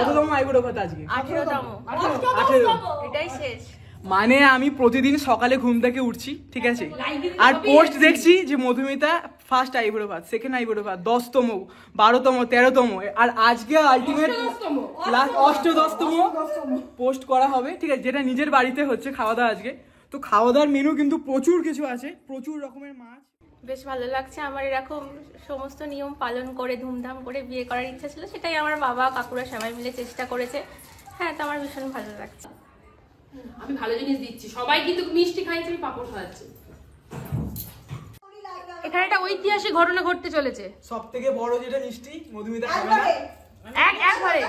কততম আইবুড়ো ভাত আজকে? 18তম। এটাই শেষ। মানে আমি প্রতিদিন সকালে ঘুম থেকে উঠছি, ঠিক আছে, আর পোস্ট দেখছি যে মধুমিতা ফার্স্ট আইবুড়ো ভাত, সেকেন্ড আইবুড়ো ভাত, 10তম, 12তম, 13তম, আর আজকে আলটিমেট লাস্ট 8-10তম পোস্ট করা হবে, ঠিক আছে, যেটা নিজের বাড়িতে হচ্ছে খাওয়া দাওয়া আজকে। তো খাওয়া দাওয়ার মেনু কিন্তু প্রচুর কিছু আছে, প্রচুর রকমের মাছ। বেশ ভালো লাগছে। আমার এরকম সমস্ত নিয়ম পালন করে ধুমধাম করে বিয়ে করার ইচ্ছা ছিল, সেটাই আমার বাবা কাকুরা সবাই মিলে চেষ্টা করেছে। হ্যাঁ, তো আমার ভীষণ ভালো লাগছে। আমি ভালো জিনিস দিচ্ছি, সবাই কিন্তু মিষ্টি খাইছে, আমি পাপড় খাওয়াচ্ছি। এখানে একটা ঐতিহাসিক ঘটনা ঘটতে চলেছে। সব থেকে বড় যেটা মিষ্টি মধুমিতা খাবে না। একবারে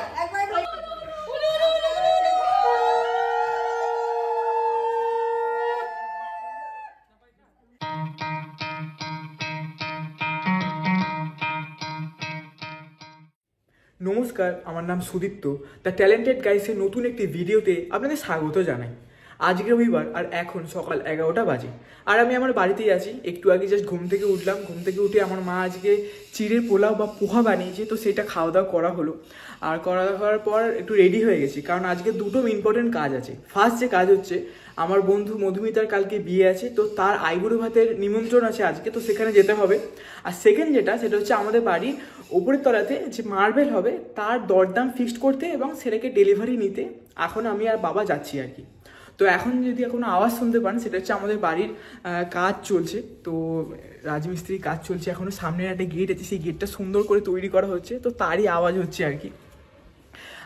নমস্কার, আমার নাম সুদীপ্ত। দ্য ট্যালেন্টেড গাইসের নতুন একটি ভিডিওতে আপনাদের স্বাগত জানাই। আজকে রবিবার আর এখন সকাল 11টা বাজে, আর আমি আমার বাড়িতেই আছি। একটু আগে জাস্ট ঘুম থেকে উঠলাম। ঘুম থেকে উঠে আমার মা আজকে চিড়ের পোলাও বা পোহা বানিয়েছে, তো সেটা খাওয়া দাওয়া করা হলো। আর করার পর একটু রেডি হয়ে গেছি, কারণ আজকে দুটো ইম্পর্টেন্ট কাজ আছে। ফার্স্ট যে কাজ হচ্ছে, আমার বন্ধু মধুমিতার কালকে বিয়ে আছে, তো তার আইবুড়ো ভাতের নিমন্ত্রণ আছে আজকে, তো সেখানে যেতে হবে। আর সেকেন্ড সেটা হচ্ছে আমাদের বাড়ির ওপরের তলাতে যে মার্বেল হবে তার দরদাম ফিক্সড করতে এবং ছেলেকে ডেলিভারি নিতে এখন আমি আর বাবা যাচ্ছি আর কি। তো এখন যদি কোনো আওয়াজ শুনতে পান, সেটা হচ্ছে আমাদের বাড়ির কাজ চলছে। তো রাজমিস্ত্রির কাজ চলছে, এখনও সামনের একটা গেট আছে, সেই গেটটা সুন্দর করে তৈরি করা হচ্ছে, তো তারই আওয়াজ হচ্ছে আর কি।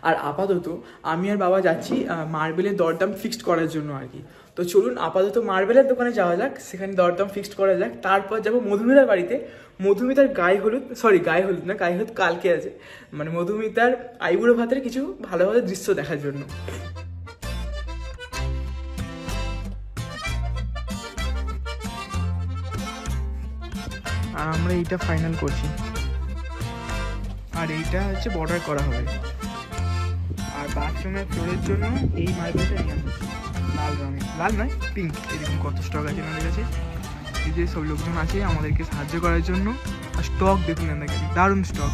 আর আপাতত আমি আর বাবা যাচ্ছি মার্বেলের দরদাম ফিক্সড করার জন্য আর কি। তো চলুন আপাতত মার্বেলের দোকানে যাওয়া যাক, সেখানে দরদাম ফিক্সড করা যাক। তারপর যাবো মধুমিতার বাড়িতে। মধুমিতার গায়ে হলুদ কালকে আছে, মানে মধুমিতার আইবুড়ো ভাতের কিছু ভালো ভালো দৃশ্য দেখার জন্য। আমরা এইটা ফাইনাল করছি, আর এইটা হচ্ছে বর্ডার করা হবে। আর বাথরুমের ফ্লোরের জন্য এই মার্বেলটা নিয়ে আসছে লাল রঙের, লাল নয় পিঙ্ক। এরকম কত স্টক আছে আমাদের কাছে। এই যে সব লোকজন আছে আমাদেরকে সাহায্য করার জন্য। আর স্টক দেখুন আমাদের কাছে, দারুণ স্টক।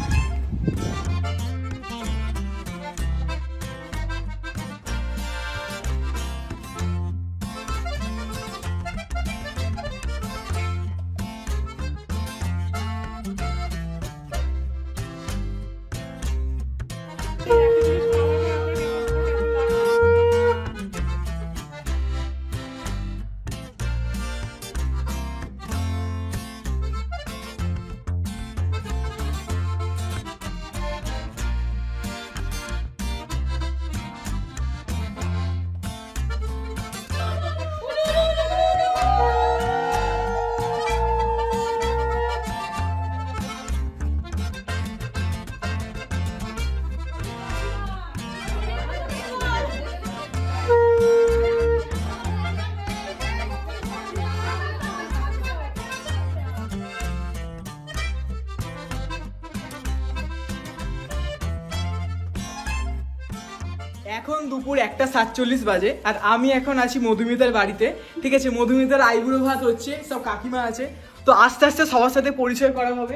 এখন দুপুর 1:47 বাজে, আর আমি এখন আছি মধুমিতার বাড়িতে, ঠিক আছে। মধুমিতার আইবুড়ো ভাত হচ্ছে, সব কাকিমা আছে। তো আস্তে আস্তে সবার সাথে পরিচয় করা হবে।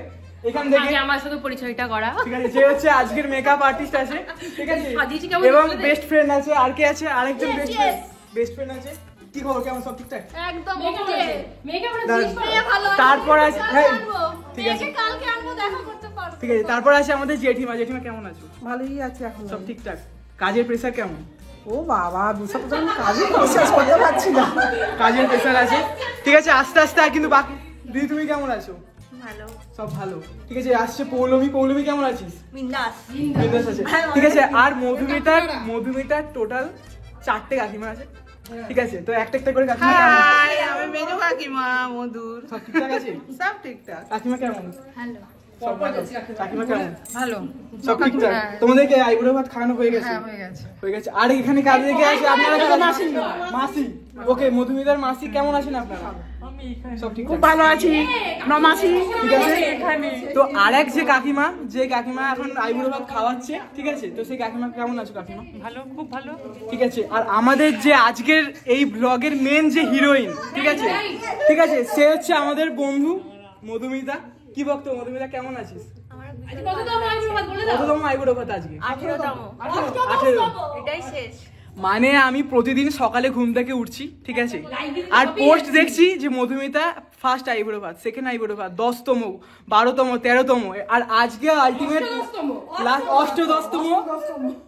এখান থেকে আমার সাথে পরিচয়টা করা, ঠিক আছে। যে হচ্ছে আজকের মেকআপ আর্টিস্ট আছে, ঠিক আছে, এবং বেস্ট ফ্রেন্ড আছে। আর কে আছে? আরেকজন বেস্ট ফ্রেন্ড আছে। কি খবর, কেমন? সব ঠিকঠাক? একদম তারপর আছে, হ্যাঁ ঠিক আছে, কালকে আনবো, দেখা করতে পারবো। ঠিক আছে। তারপর আছে আমাদের জেঠিমা। জেঠিমা কেমন আছো? ভালোই আছে এখন। সব ঠিকঠাক? কাজের প্রেসার কেমন? ও বাবা, দুসব কাজই শেষ করতে পারছি না, কাজের প্রেসার আছে, ঠিক আছে। আস্তে আস্তে। আর কিন্তু বাকি দিদি, তুমি কেমন আছো? ভালো, সব ভালো, ঠিক আছে। আসছে পৌলমী কেমন আছিস? বিন্দাস আছে, ঠিক আছে। আর মধুমিতার টোটাল 4টে কাকিমা আছে, ঠিক আছে। তো একটা একটা করে কাকিমা কেমন? আমি মেজো কাকিমা মধুর। সব ঠিকঠাক আছে? সব ঠিকঠাক। কাকিমা কেমন? ভালো, সব ভালো। কাকিমা কেমন? ভালো, সব ঠিকঠাক? তোমাদেরকে আইবুড়ো ভাত খাওয়ানো হয়ে গেছে? হয়ে গেছে। আর এখানে কাজে দেখে আছে আপনারা মাসি। ওকে, মধুমিতার মাসি কেমন আছেন আপনারা? সব ঠিক, খুব ভালো আছি। মাসি ঠিক আছে। তো আরেক যে কাকিমা এখন আইবুড়ো ভাত খাওয়াচ্ছে, ঠিক আছে। তো সেই কাকিমা কেমন আছো কাকিমা? ভালো, খুব ভালো, ঠিক আছে। আর আমাদের যে আজকের এই ব্লগের মেন যে হিরোইন, ঠিক আছে, সে হচ্ছে আমাদের বন্ধু মধুমিতা। কি বক্তব্য মধুমিতা, কেমন আছিস? আমার আজকে কততম আইবুড়ো ভাত বলে দাও। কততম আইবুড়ো ভাত আজকে? 18তম। 18 এটাই শেষ। মানে আমি প্রতিদিন সকালে ঘুম থেকে উঠছি, ঠিক আছে, আর পোস্ট দেখছি যে মধুমিতা ফার্স্ট আইবুড়ো ভাত, সেকেন্ড আইবুড়ো ভাত, 10তম, 12তম, 13তম, আর আজকে আলটিমেট লাস্ট 8-10তম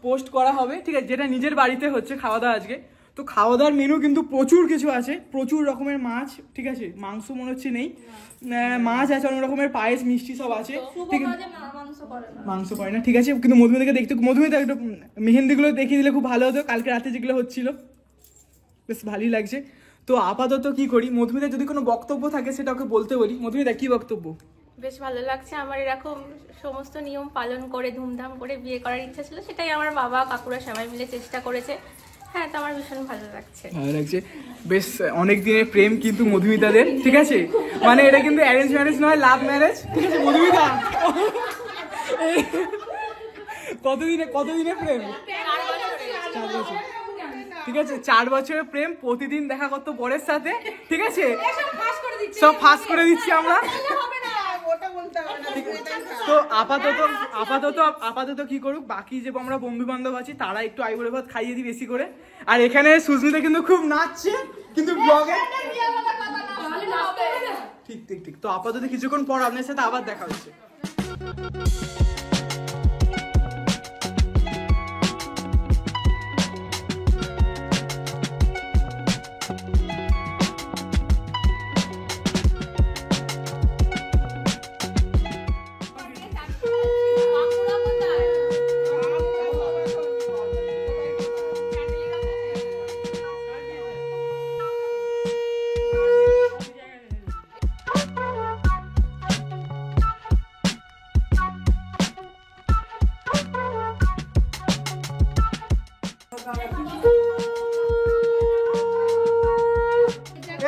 পোস্ট করা হবে, ঠিক আছে, যেটা নিজের বাড়িতে হচ্ছে খাওয়া দাওয়া আজকে। তো খাওয়া দাওয়ার মেনু কিন্তু প্রচুর কিছু আছে, প্রচুর রকমের মাছ, ঠিক আছে, মাংস মনে হচ্ছে নেই, মাছ আছে, অনেক রকমের পায়েস মিষ্টি সব আছে, ঠিক আছে, মাংস করে না, ঠিক আছে, কিন্তু মধুমিতাকে দেখতে, মধুমিতা একটু মেহেন্দিগুলো দেখিয়ে দিলে খুব ভালো হতো, কালকে রাতে যেগুলো হচ্ছিল বেশ ভালোই লাগছে। তো আপাতত কি করি, মধুমিতা যদি কোনো বক্তব্য থাকে সেটা ওকে বলতে বলি। মধুমিতা কি বক্তব্য? বেশ ভালো লাগছে, আমার এরকম সমস্ত নিয়ম পালন করে ধুমধাম করে বিয়ে করার ইচ্ছা ছিল, সেটাই আমার বাবা কাকুরা সবাই মিলে চেষ্টা করেছে। হ্যাঁ, তো আমার ভীষণ ভালো লাগছে। ভালো লাগছে, বেশ অনেক দিনের প্রেম কিন্তু মধুমিতাদের, ঠিক আছে, মানে এটা কিন্তু অ্যারেঞ্জ ম্যারেজ নয়, লাভ ম্যারেজ, ঠিক আছে। মধুমিতা কতদিনের প্রেম? 4 বছর, ঠিক আছে, 4 বছরের প্রেম, প্রতিদিন দেখা করতো বরের সাথে, ঠিক আছে, সব ফাঁস করে দিচ্ছি আমরা। তো আপাতত কি করুক, বাকি যে আমরা বন্ধু বান্ধব আছি তারা একটু আইবুড়ো ভাত খাইয়ে দিই বেশি করে। আর এখানে সুস্মিতা কিন্তু খুব নাচছে, কিন্তু ব্লগে ঠিক। তো আপাতত কিছুক্ষণ পর আপনার সাথে আবার দেখা হচ্ছে।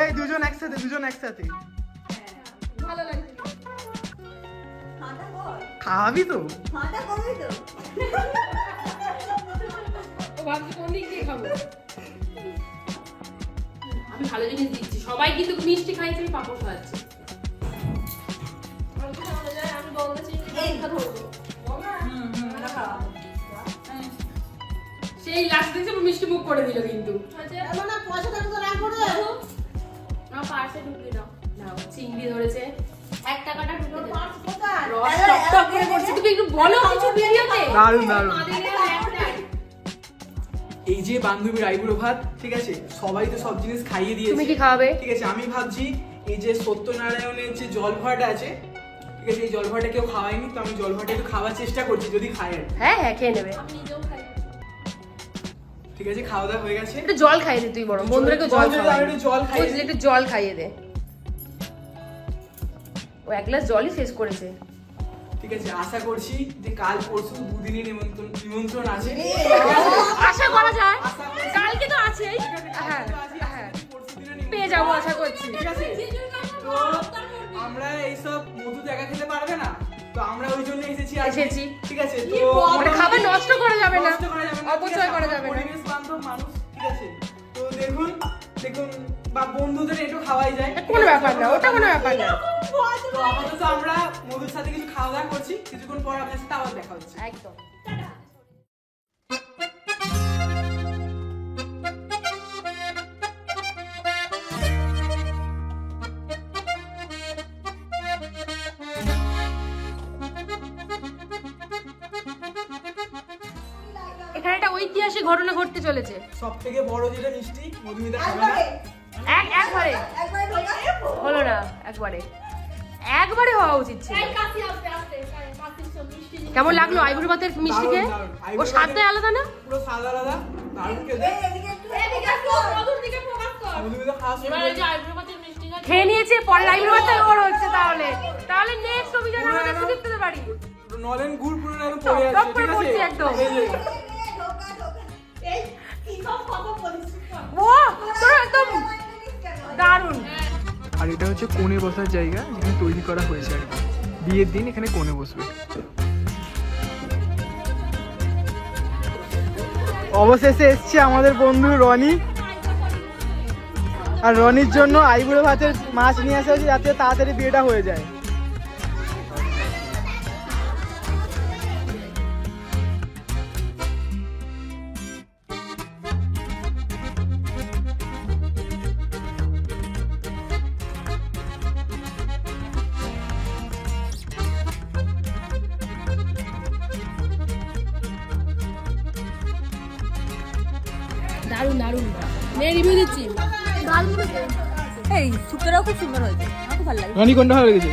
এই দুজন একসাথে খাওয়াবি তো? আমি ভালো জিনিস দিচ্ছি, সবাই কিন্তু মিষ্টি খাইছে, আমি পাপড় খাওয়াচ্ছি। সেই লাস্ট দিকে মিষ্টি মুখ করে দিল কিন্তু। চিংড়ি ধরেছে, 1 টাকাটা ঢুকে তুমি একটু বলো কিছু ভিডিওতে। দারুণ। এই যে বান্ধবীর আইবুড়ো ভাত, ঠিক আছে, সবাই তো সব জিনিস খাইয়ে দিয়েছে, তুমি কি খাওয়াবে? ঠিক আছে, আমি ভাবছি এই যে সত্যনারায়ণের যে জল ভাটা আছে, ঠিক আছে, এই জল ভাটা কেউ খাওয়ায়নি, তো আমি জল ভাটা একটু খাওয়ার চেষ্টা করছি, যদি খায়। হ্যাঁ খেয়ে নেবে, ঠিক আছে, খাওয়া দাওয়া হয়ে গেছে, একটু জল খাইয়ে দে তুই, বরং বন্ধুরাকে জল খাওয়া, একটু জল খাইয়ে দে। ও 1 গ্লাস জলই শেষ করেছে, ঠিক আছে। আশা করছি যে কাল পরশু দুদিনের নিমন্ত্রণ আছে, আশা করা যায়, কালকে তো আছেই, হ্যাঁ পেয়ে যাবো আশা করছি, ঠিক আছে। তো আমরা এইসব মধু দেখা খেতে পারবে না, তো আমরা ওই জন্য এসেছি, ঠিক আছে, তো মানে খাবার নষ্ট করা যাবে না, অপচয় করা যাবে না, পরিবেশ বান্ধব মানুষ, ঠিক আছে। তো দেখুন বা বন্ধুদের একটু খাওয়াই যায়, কোনো ব্যাপার না, ওটা কোনো ব্যাপার না। তো আপাতত আমরা মধুর সাথে কিছু খাওয়া দাওয়া করছি, কিছুক্ষণ পর আপনার সাথে আবার দেখা হচ্ছে। একদম। এখানে একটা ঐতিহাসিক ঘটনা ঘটতে চলেছে। সবথেকে বড় যেটা মিষ্টি, মধুমিতা খাবে না, একবারে হলো না, একবারে হওয়া উচিত ছিল। কেমন লাগলো আইবুড়ো ভাতের মিষ্টি খেয়ে? ও স্বাদটাই আলাদা না? পুরো স্বাদ আলাদা, দারুণ খেতে। মধুমিতা খাওয়া শুরু করে খেয়ে নিয়েছে, পরের আইবুড়ো ভাতটাই ওর হচ্ছে, তাহলে নেক্সট অভিযানে আমরা সুদীপ পেতে পারি। নলেন গুড় পুরো একদম পড়ে আছে, টপ করে ঠিক পড়ছে আছে, একদম। এই যে ও তোর একদম দারুণ। আর এটা হচ্ছে কোণে বসার জায়গা, যেখানে তৈরি করা হয়েছে আর কি, বিয়ের দিন এখানে কোণে বসবে। অবশেষে এসছে আমাদের বন্ধু রনি, আর রনির জন্য আইবুড়ো ভাতের মাছ নিয়ে আসা হয়েছে যাতে তাড়াতাড়ি বিয়েটা হয়ে যায়। দারুণ দারুণ নে রিভিউ দিচ্ছি এই শুক্তোটাও খুব সুন্দর হয়েছে আমার খুব ভালো লাগে রনি কোনটা ভালো লেগেছে?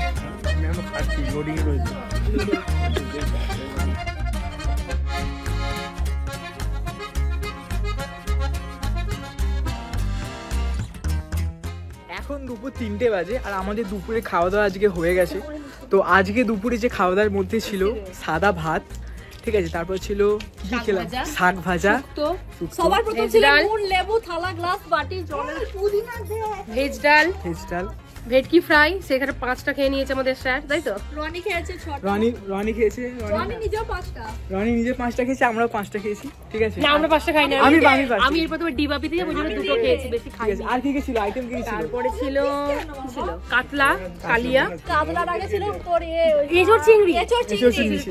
এখন দুপুর 3টে বাজে আর আমাদের দুপুরে খাওয়া দাওয়া আজকে হয়ে গেছে। তো আজকে দুপুরে যে খাওয়া দাওয়ার মধ্যে ছিল সাদা ভাত, ঠিক আছে, তারপর ছিল কি খেলাম, শাক ভাজা, তো সবার প্রথম ছিল নুন লেবু থালা গ্লাস বাটি জলের পুদিনা ভেজ ডাল ভেটকি ফ্রাই, সেখানে 5টা খেয়ে নিয়েছে আমাদের স্যার, তাই তো? রনি খেয়েছে 6টা। রনি খেয়েছে, রনি নিজেও 5টা। রনি নিজে 5টা খেয়েছে, আমরাও 5টা খেয়েছি, ঠিক আছে। না আমরা 5টা খাই না, আমি এর প্রথমে ডিবাবি দিয়ে বুঝলো 2টো খেয়েছি, বেশি খাইনি। আর কি কি ছিল আইটেম, কি ছিল? তারপরে ছিল কাতলা কালিয়া, কাতলার আগে ছিল তোর এঁচোড় চিংড়ি,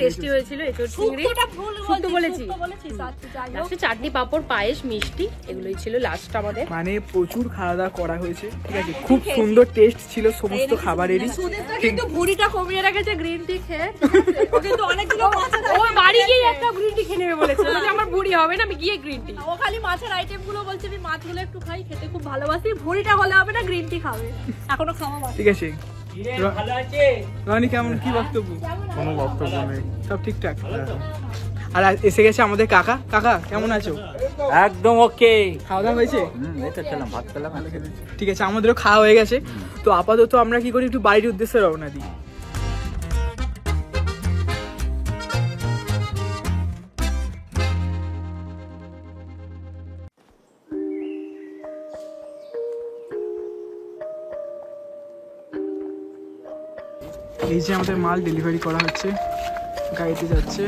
টেস্টি হয়েছিল এঁচোড় চিংড়ি, শুক্তো বলেছি, লাস্টে চাটনি পাঁপড় পায়েস মিষ্টি, এগুলোই ছিল লাস্ট আমাদের। মানে প্রচুর খাওয়া দাওয়া করা হয়েছে, ঠিক আছে, খুব সুন্দর টেস্ট ছিল সমস্ত খাবারেরই। কিন্তু ভুঁড়িটা কমিয়ে রেখেছে গ্রিন টি খেয়ে, ও কিন্তু অনেকগুলো ও বাড়ি গিয়ে একটা গ্রিন টি খেয়ে নেবে বলেছে, মানে আমার ভুঁড়ি হবে না, আমি গিয়ে গ্রিন টি। ও খালি মাছের আইটেম গুলো বলছে আমি মাছগুলো একটু খাই, খেতে খুব ভালোবাসি, ভুঁড়িটা হলে হবে না, গ্রিন টি খাবে, এখনো খাওয়া বাকি। ঠিক আছে, ভালো আছে রনি, কেমন কি বক্তব্য? কোনো বক্তব্য নেই, সব ঠিকঠাক। আর এসে গেছে আমাদের কাকা। কাকা কেমন আছো? একদম ওকে। খাওয়া দাওয়া হয়েছে? এই তো খেলাম, ভাত খেলাম। ঠিক আছে, আমাদেরও খাওয়া হয়ে গেছে। তো আপাতত আমরা কি করি, একটু বাড়ির উদ্দেশ্যে রওনা দিই। এই যে আমাদের মাল ডেলিভারি করা হচ্ছে, গাড়িতে যাচ্ছে।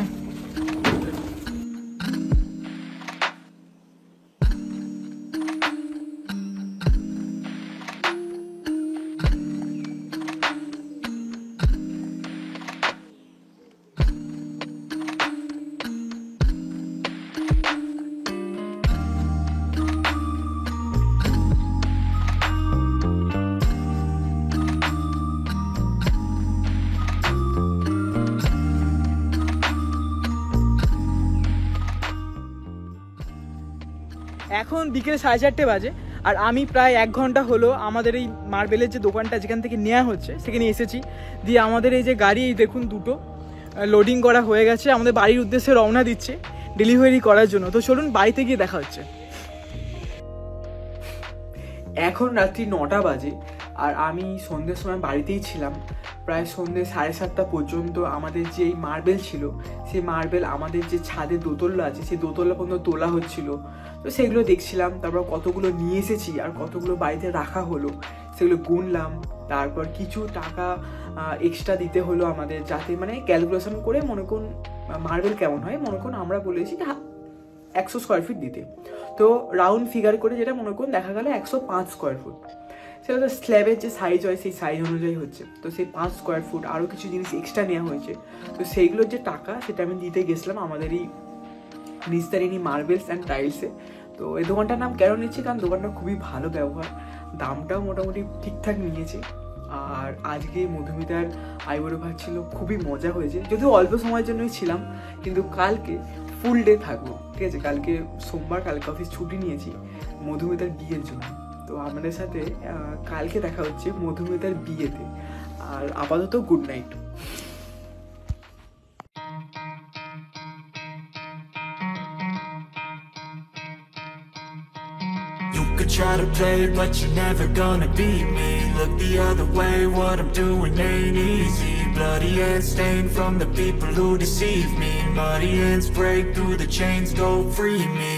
এখন বিকেল 4:30 বাজে আর আমি প্রায় 1 ঘন্টা হলো আমাদের এই মার্বেলের যে দোকানটা যেখান থেকে নেওয়া হচ্ছে সেখানে এসেছি। দিয়ে আমাদের এই যে গাড়ি দেখুন 2টো লোডিং করা হয়ে গেছে, আমাদের বাড়ির উদ্দেশ্যে রওনা দিচ্ছে ডেলিভারি করার জন্য। তো চলুন বাড়িতে গিয়ে দেখা হচ্ছে। এখন রাত্রি 9টা বাজে আর আমি সন্ধ্যের সময় বাড়িতেই ছিলাম। প্রায় সন্ধ্যে 7:30 পর্যন্ত আমাদের যে মার্বেল ছিল সেই মার্বেল আমাদের যে ছাদে দোতলা আছে সেই দোতলা পর্যন্ত তোলা হচ্ছিল। তো সেগুলো দেখছিলাম, তারপর কতগুলো নিয়ে এসেছি আর কতগুলো বাড়িতে রাখা হলো সেগুলো গুনলাম। তারপর কিছু টাকা এক্সট্রা দিতে হলো আমাদের, যাতে মানে ক্যালকুলেশন করে মনে করুন মার্বেল কেমন হয়, মনে করুন আমরা বলেছি 100 স্কোয়ার ফিট দিতে, তো রাউন্ড ফিগার করে যেটা মনে করুন দেখা গেল 105 স্কোয়ার ফুট। সেটা তো স্ল্যাবের যে সাইজ হয় সেই সাইজ অনুযায়ী হচ্ছে, তো সেই 5 স্কোয়ার ফুট আরও কিছু জিনিস এক্সট্রা নেওয়া হয়েছে। তো সেইগুলোর যে টাকা সেটা আমি দিতে গেছিলাম আমাদের এই নিস্তারিণী মার্বেলস অ্যান্ড টাইলসে। তো এই দোকানটার নাম কেন নিচ্ছি, কারণ দোকানটা খুবই ভালো ব্যবহার, দামটাও মোটামুটি ঠিকঠাক নিয়েছে। আর আজকে মধুমিতার আইবুড়ো ভাত ছিল, খুবই মজা হয়েছে, যদিও অল্প সময়ের জন্যই ছিলাম, কিন্তু কালকে ফুল ডে থাকবো, ঠিক আছে। কালকে সোমবার, কালকে অফিস ছুটি নিয়েছি মধুমিতার বিয়ের জন্য। তো আপনাদের সাথে কালকে দেখা হচ্ছে মধুমিতার বিয়েতে। আর আপাতত good night. Try to play, but you're never gonna beat me. Look the other way, what I'm doing ain't easy. Bloody hands stained from the people who deceive me. Muddy hands break through the chains, go free me.